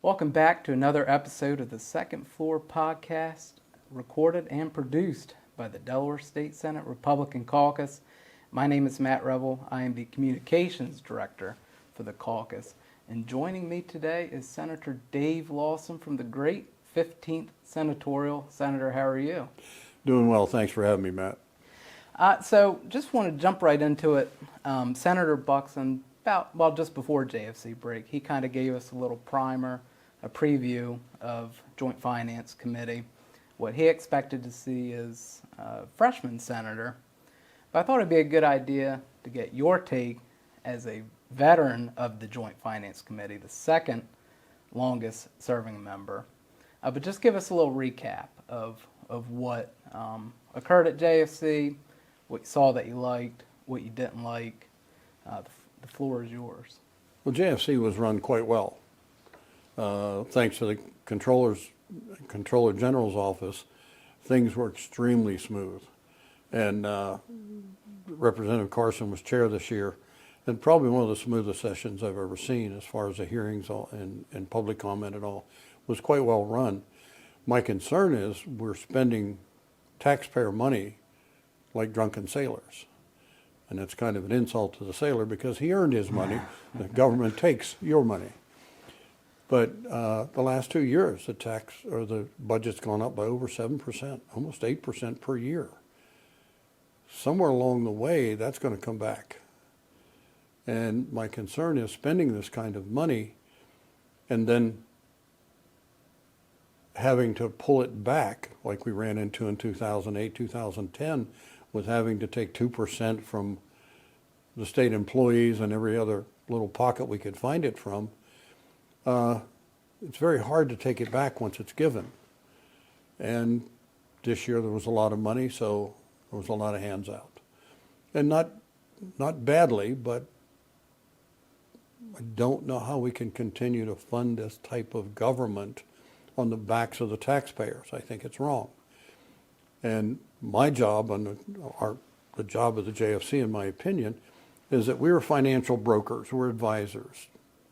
Welcome back to another episode of the Second Floor Podcast, recorded and produced by the Delaware State Senate Republican Caucus. My name is Matt Revel. I am the Communications Director for the Caucus. And joining me today is Senator Dave Lawson from the great 15th Senatorial. Senator, how are you? Doing well. Thanks for having me, Matt. So just want to jump right into it. Senator Buxton, just before JFC break, he kind of gave us a little primer, a preview of Joint Finance Committee. What he expected to see is a freshman senator. But I thought it'd be a good idea to get your take as a veteran of the Joint Finance Committee, the second longest serving member. But just give us a little recap of what occurred at JFC, what you saw that you liked, what you didn't like. The floor is yours. Well, JFC was run quite well. Thanks to the Comptroller General's office, things were extremely smooth. And Representative Carson was chair this year, and probably one of the smoothest sessions I've ever seen as far as the hearings and public comment and all. Was quite well run. My concern is we're spending taxpayer money like drunken sailors. And it's kind of an insult to the sailor because he earned his money. The government takes your money. But the last 2 years, the budget's gone up by over 7%, almost 8% per year. Somewhere along the way, that's going to come back. And my concern is spending this kind of money and then having to pull it back, like we ran into in 2008, 2010, with having to take 2% from the state employees and every other little pocket we could find it from. It's very hard to take it back once it's given. And this year there was a lot of money, so there was a lot of hands out. And not badly, but I don't know how we can continue to fund this type of government on the backs of the taxpayers. I think it's wrong. And my job and the job of the JFC, in my opinion, is that we're financial brokers, we're advisors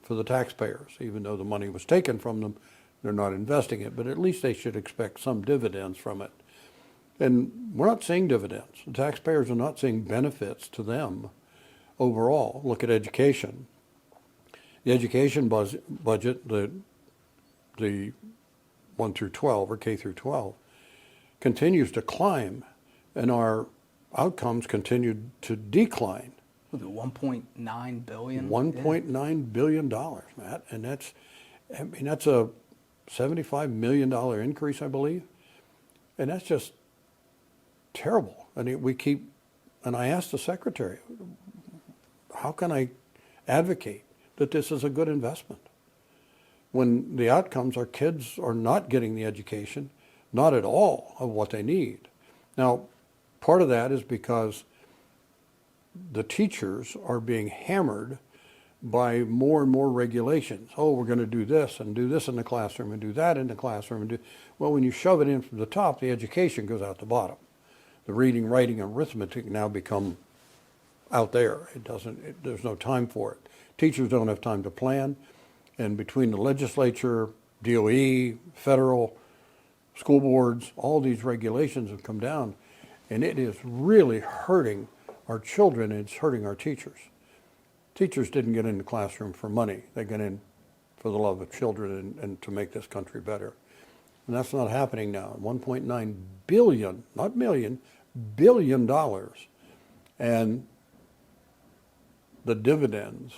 for the taxpayers. Even though the money was taken from them, they're not investing it, but at least they should expect some dividends from it. And we're not seeing dividends. The taxpayers are not seeing benefits to them overall. Look at education. The education budget, the 1 through 12 or K through 12, continues to climb, and our outcomes continue to decline. Was it $1.9 billion? $1.9 billion, Matt, and that's a $75 million increase, I believe, and that's just terrible. I mean, and I asked the secretary, how can I advocate that this is a good investment when the outcomes are kids are not getting the education, not at all, of what they need. Now, part of that is because the teachers are being hammered by more and more regulations. Oh, we're going to do this in the classroom and do that in the classroom. Well, when you shove it in from the top, the education goes out the bottom. The reading, writing, and arithmetic now become out there. There's no time for it. Teachers don't have time to plan. And between the legislature, DOE, federal, school boards, all these regulations have come down, and it is really hurting our children, and it's hurting our teachers. Teachers didn't get in the classroom for money. They got in for the love of children and to make this country better. And that's not happening now. $1.9 billion, not million, billion dollars. And the dividends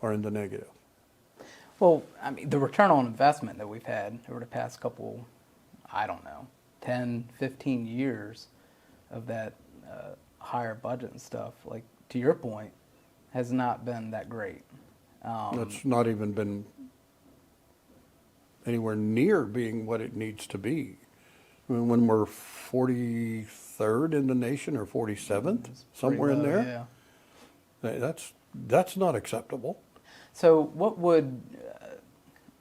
are in the negative. Well, I mean, the return on investment that we've had over the past couple, 10, 15 years of that higher budget and stuff, like to your point, has not been that great. That's not even been anywhere near being what it needs to be. I mean, when we're 43rd in the nation or 47th, somewhere in there, yeah. That's not acceptable. So what would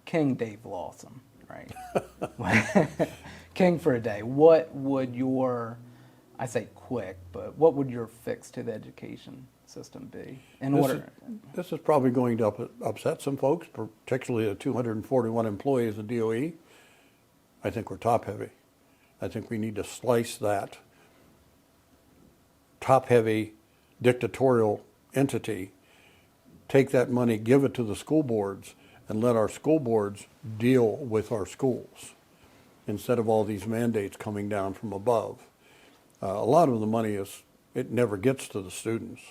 King Dave Lawson, right? King for a day, what would your, I say quick, but what would your fix to the education system be in order? This is probably going to upset some folks, particularly the 241 employees of DOE. I think we're top heavy. I think we need to slice that top heavy dictatorial entity, take that money, give it to the school boards, and let our school boards deal with our schools instead of all these mandates coming down from above. A lot of the money it never gets to the students.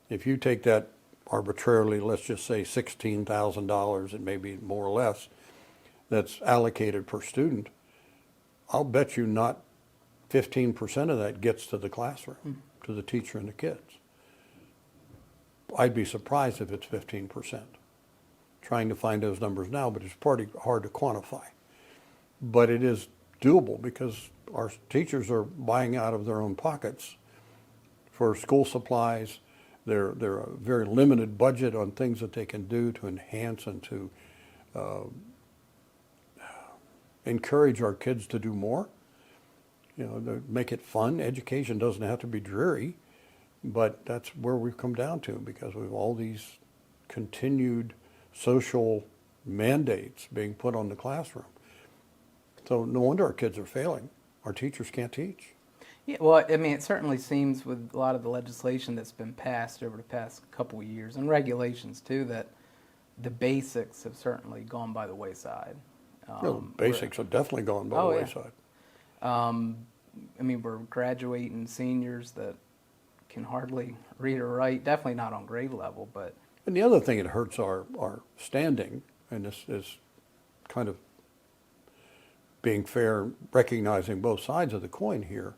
If you take that arbitrarily, let's just say $16,000, it may be more or less, that's allocated per student, I'll bet you not 15% of that gets to the classroom, to the teacher and the kids. I'd be surprised if it's 15%. Trying to find those numbers now, but it's pretty hard to quantify. But it is doable because our teachers are buying out of their own pockets for school supplies. They're a very limited budget on things that they can do to enhance and to encourage our kids to do more. You know, to make it fun. Education doesn't have to be dreary, but that's where we've come down to because we have all these continued social mandates being put on the classroom. So no wonder our kids are failing. Our teachers can't teach. Yeah, well, I mean, it certainly seems with a lot of the legislation that's been passed over the past couple of years, and regulations too, that the basics have certainly gone by the wayside. Basics have definitely gone by the wayside. I mean, we're graduating seniors that can hardly read or write, definitely not on grade level, but... And the other thing, it hurts our standing, and this is kind of being fair, recognizing both sides of the coin here.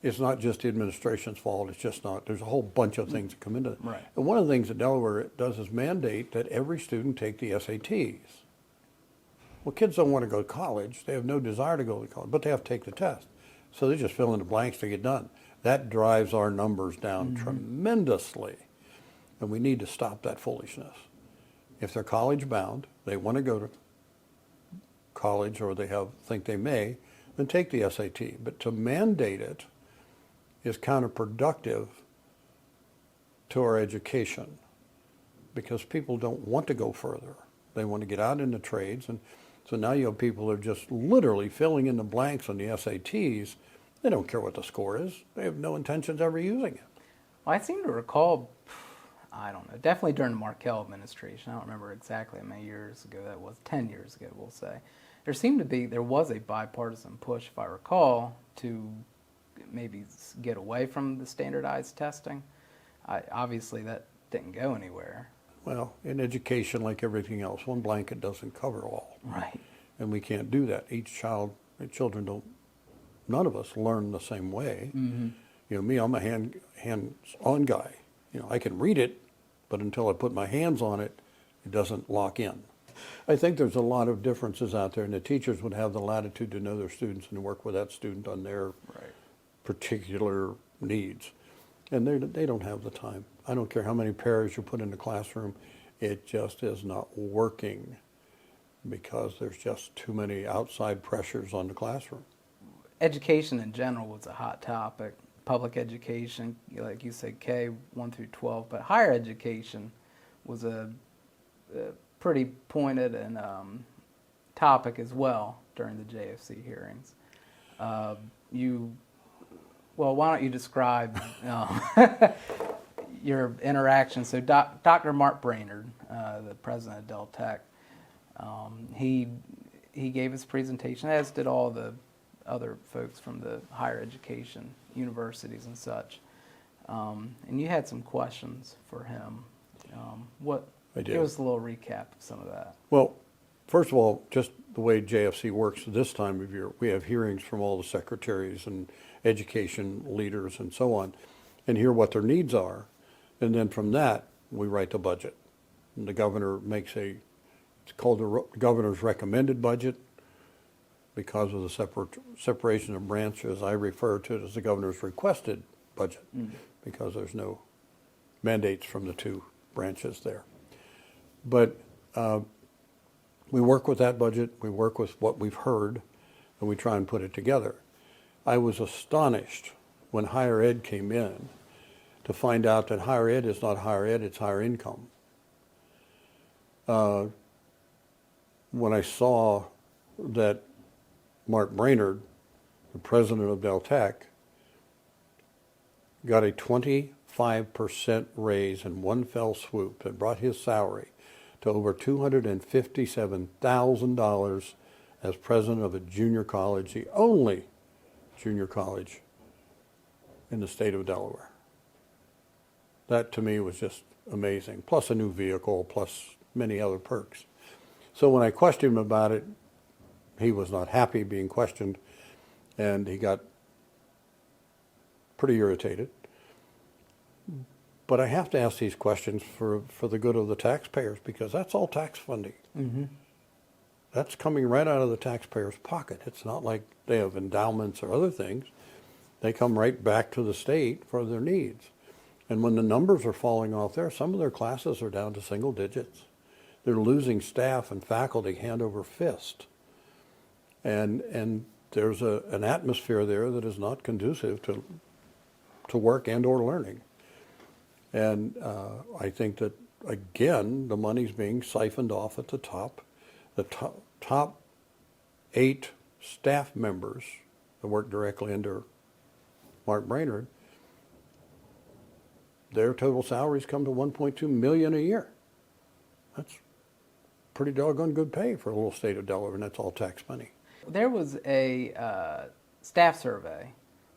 It's not just the administration's fault, it's just not. There's a whole bunch of things that come into it. Right. And one of the things that Delaware does is mandate that every student take the SATs. Well, kids don't want to go to college. They have no desire to go to college, but they have to take the test. So they just fill in the blanks to get done. That drives our numbers down tremendously. And we need to stop that foolishness. If they're college bound, they want to go to college or they think they may, then take the SAT. But to mandate it is counterproductive to our education because people don't want to go further. They want to get out into trades. And so now you have people who are just literally filling in the blanks on the SATs. They don't care what the score is. They have no intentions of ever using it. Well, I seem to recall, I don't know, definitely during the Markell administration, I don't remember exactly how many years ago that was, 10 years ago we'll say, there was a bipartisan push, if I recall, to maybe get away from the standardized testing. Obviously that didn't go anywhere. Well, in education, like everything else, one blanket doesn't cover all. Right. And we can't do that. Children don't, none of us learn the same way. Mm-hmm. You know, me, I'm a hands-on guy. You know, I can read it, but until I put my hands on it, it doesn't lock in. I think there's a lot of differences out there, and the teachers would have the latitude to know their students and work with that student on their particular needs. And they don't have the time. I don't care how many pairs you put in the classroom, it just is not working because there's just too many outside pressures on the classroom. Education in general was a hot topic. Public education, like you said, K 1 through 12, but higher education was a pretty pointed and topic as well during the JFC hearings. Well, why don't you describe your interaction? So Dr. Mark Brainerd, the president of Del Tech, he gave his presentation, as did all the other folks from the higher education universities and such. And you had some questions for him. I did. Give us a little recap of some of that. Well, first of all, just the way JFC works this time of year, we have hearings from all the secretaries and education leaders and so on, and hear what their needs are. And then from that, we write the budget. And the governor makes it's called the governor's recommended budget because of the separation of branches. I refer to it as the governor's requested budget because there's no mandates from the two branches there. But we work with that budget, we work with what we've heard, and we try and put it together. I was astonished when higher ed came in to find out that higher ed is not higher ed, it's higher income. When I saw that Mark Brainerd, the president of Del Tech, got a 25% raise in one fell swoop that brought his salary to over $257,000 as president of a junior college, the only junior college in the state of Delaware. That to me was just amazing, plus a new vehicle, plus many other perks. So when I questioned him about it, he was not happy being questioned, and he got pretty irritated. But I have to ask these questions for the good of the taxpayers, because that's all tax funding. Mm-hmm. That's coming right out of the taxpayer's pocket. It's not like they have endowments or other things. They come right back to the state for their needs. And when the numbers are falling off there, some of their classes are down to single digits. They're losing staff and faculty hand over fist. And there's an atmosphere there that is not conducive to work and or learning. And I think that, again, the money's being siphoned off at the top. The top 8 staff members that work directly under Mark Brainerd, their total salaries come to $1.2 million a year. That's pretty doggone good pay for a little state of Delaware, and that's all tax money. There was a staff survey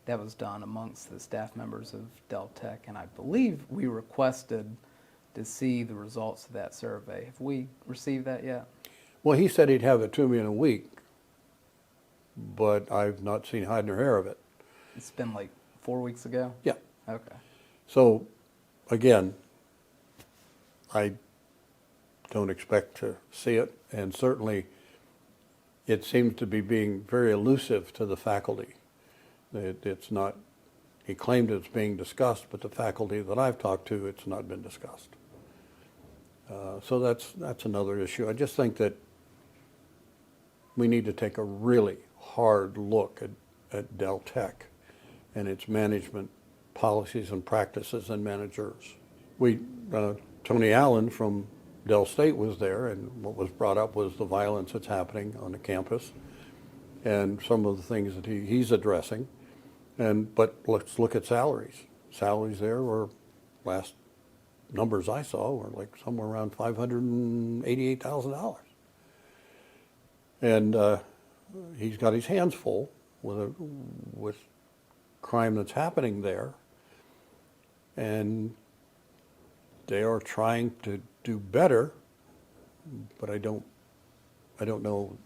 that was done amongst the staff members of Del Tech, and I believe we requested to see the results of that survey. Have we received that yet? Well, he said he'd have it to me in a week, but I've not seen hide nor hair of it. It's been like 4 weeks ago? Yeah. Okay. So, again, I don't expect to see it, and certainly it seems to be being very elusive to the faculty. It's not, he claimed it's being discussed, but the faculty that I've talked to, it's not been discussed. So that's another issue. I just think that we need to take a really hard look at Del Tech and its management policies and practices and managers. Tony Allen from Del State was there, and what was brought up was the violence that's happening on the campus and some of the things that he's addressing. But let's look at salaries. Salaries there were, last numbers I saw, were like somewhere around $588,000. And he's got his hands full with crime that's happening there. And they are trying to do better, but I don't know,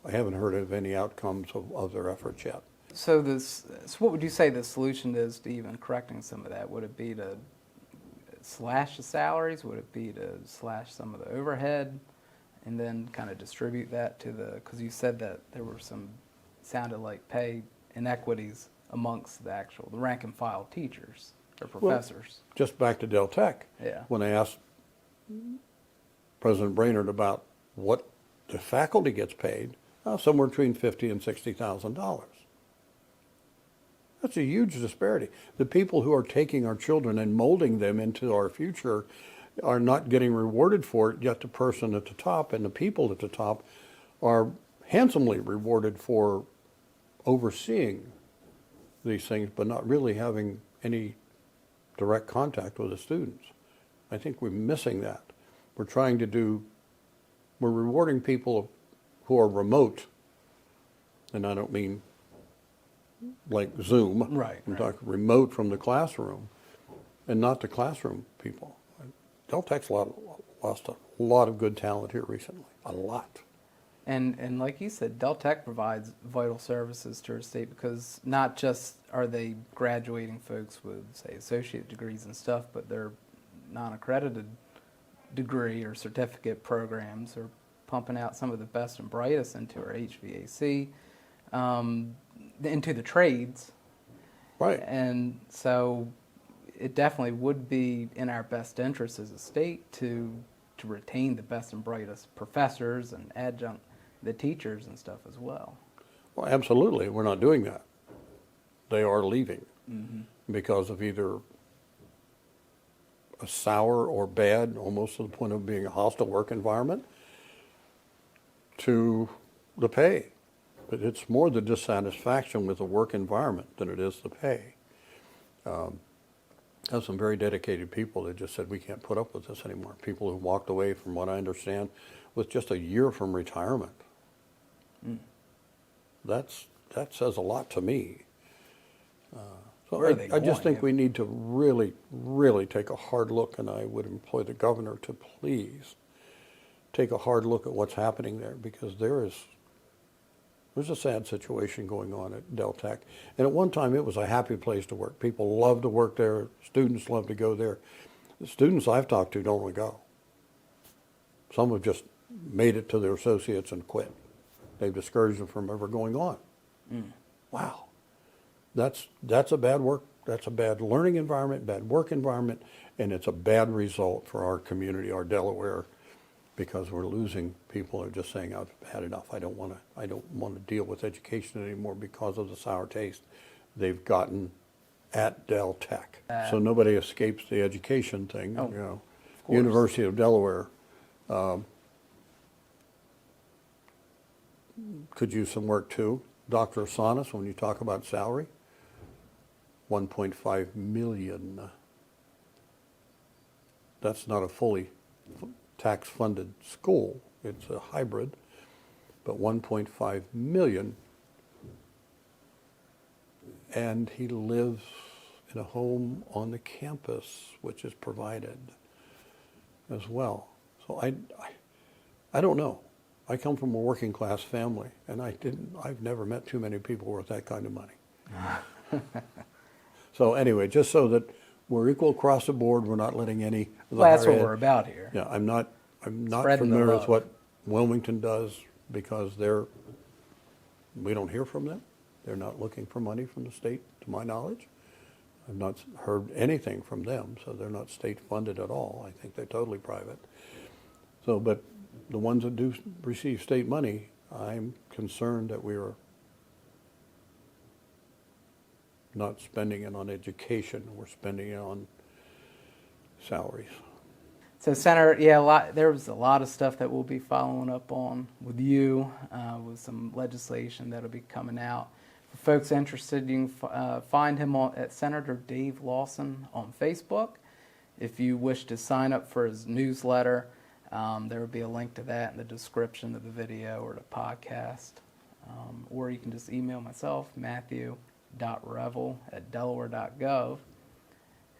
I haven't heard of any outcomes of their efforts yet. So what would you say the solution is to even correcting some of that? Would it be to slash the salaries? Would it be to slash some of the overhead and then kind of distribute that to because you said that there were sounded like pay inequities amongst the rank and file teachers or professors? Well, just back to Del Tech. Yeah. When I asked President Brainerd about what the faculty gets paid, somewhere between $50,000 and $60,000. That's a huge disparity. The people who are taking our children and molding them into our future are not getting rewarded for it, yet the person at the top and the people at the top are handsomely rewarded for overseeing these things, but not really having any direct contact with the students. I think we're missing that. We're rewarding people who are remote, and I don't mean like Zoom. Right. I'm talking remote from the classroom, and not the classroom people. Del Tech's lost a lot of good talent here recently, a lot. And like you said, Del Tech provides vital services to our state, because not just are they graduating folks with, say, associate degrees and stuff, but they're non-accredited degree or certificate programs are pumping out some of the best and brightest into our HVAC, into the trades. Right. And so it definitely would be in our best interest as a state to retain the best and brightest professors and adjunct the teachers and stuff as well. Well, absolutely. We're not doing that. They are leaving Mm-hmm. because of either a sour or bad, almost to the point of being a hostile work environment, to the pay. But it's more the dissatisfaction with the work environment than it is the pay. I have some very dedicated people that just said, we can't put up with this anymore. People who walked away, from what I understand, with just a year from retirement. That says a lot to me. Where are they I just going? think we need to really, really take a hard look, and I would employ the governor to please take a hard look at what's happening there, because there's a sad situation going on at Del Tech. And at one time, it was a happy place to work. People love to work there. Students love to go there. The students I've talked to don't want to go. Some have just made it to their associates and quit. They've discouraged them from ever going on. Wow. That's a bad work. That's a bad learning environment, bad work environment, and it's a bad result for our community, our Delaware, because we're losing people who are just saying, I've had enough. I don't want to deal with education anymore because of the sour taste they've gotten at Del Tech. So nobody escapes the education thing. Oh, you know, of course. University of Delaware could use some work too. Dr. Osanis, when you talk about salary, 1.5 million. That's not a fully tax-funded school. It's a hybrid, but 1.5 million. And he lives in a home on the campus, which is provided as well. So I don't know. I come from a working class family, and I've never met too many people worth that kind of money. So anyway, just so that we're equal across the board, we're not letting any of the Well, that's higher what ed- we're about here. Yeah, I'm not Spreading the familiar with love. what Wilmington does, because we don't hear from them. They're not looking for money from the state, to my knowledge. I've not heard anything from them, so they're not state funded at all. I think they're totally private. So, but the ones that do receive state money, I'm concerned that we are not spending it on education. We're spending it on salaries. So, Senator, there was a lot of stuff that we'll be following up on with you, with some legislation that'll be coming out. For folks interested, you can find him at Senator Dave Lawson on Facebook. If you wish to sign up for his newsletter, there will be a link to that in the description of the video or the podcast. Or you can just email myself, matthew.revel@delaware.gov,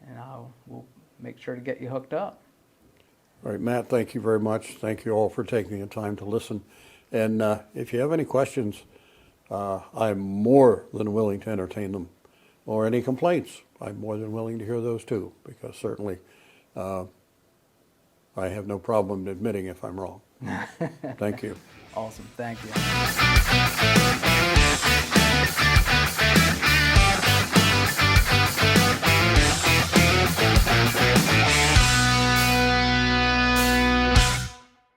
and we'll make sure to get you hooked up. All right, Matt, thank you very much. Thank you all for taking the time to listen. And if you have any questions, I'm more than willing to entertain them. Or any complaints, I'm more than willing to hear those too, because certainly I have no problem admitting if I'm wrong. Thank you. Awesome. Thank you.